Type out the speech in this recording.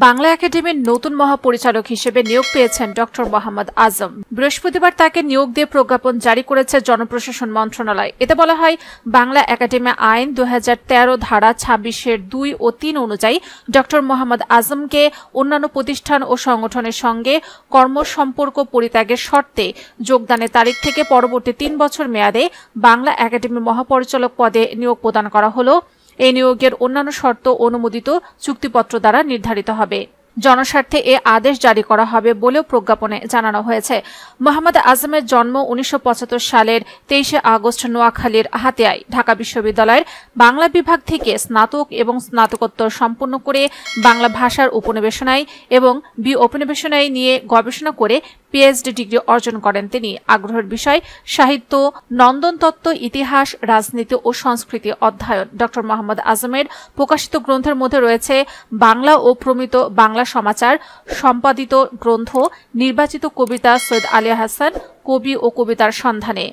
বাংলা একাডেমির নতুন মহাপরিচালক হিসেবে নিয়োগ পেয়েছেন ডক্টর মোহাম্মদ আজম। বৃহস্পতিবার তাকে নিয়োগ দিয়ে প্রজ্ঞাপন জারি করেছে জনপ্রশাসন মন্ত্রণালয়। এতে বলা হয়, বাংলা একাডেমি আইন 2013 ধারা 26-এর 2 ও 3 অনুযায়ী ডক্টর মোহাম্মদ আজমকে অন্যান্য প্রতিষ্ঠান ও সংগঠনের সঙ্গে কর্মসম্পর্ক পরিত্যাগের শর্তে যোগদানের তারিখ থেকে পরবর্তী 3 বছর মেয়াদে বাংলা একাডেমির মহাপরিচালক পদে নিয়োগ প্রদান করা হলো। এই নিয়োগের অন্যান্য শর্ত অনুমোদিত চুক্তিপত্র দ্বারা নির্ধারিত হবে। জনস্বার্থে এ আদেশ জারি করা হবে বলেও প্রজ্ঞাপনে জানানো হয়েছে। মোহাম্মদ আজমের জন্ম 1975 সালের 23 আগস্ট নোয়াখালীর হাতিয়ায়। ঢাকা বিশ্ববিদ্যালয়ের বাংলা বিভাগ থেকে স্নাতক এবং স্নাতকোত্তর সম্পন্ন করে বাংলা ভাষার উপনিবেশনায় এবং উপনিবেশনায় নিয়ে গবেষণা করে পিএইচডি ডিগ্রি অর্জন করেন তিনি। আগ্রহের বিষয় সাহিত্য, নন্দনতত্ত্ব, ইতিহাস, রাজনীতি ও সংস্কৃতি অধ্যয়ন। ডক্টর মোহাম্মদ আজমের প্রকাশিত গ্রন্থের মধ্যে রয়েছে বাংলা ও প্রমিত বাংলা সমাচার, সম্পাদিত গ্রন্থ, নির্বাচিত কবিতা সৈয়দ আলী হাসান, কবি ও কবিতার সন্ধানে।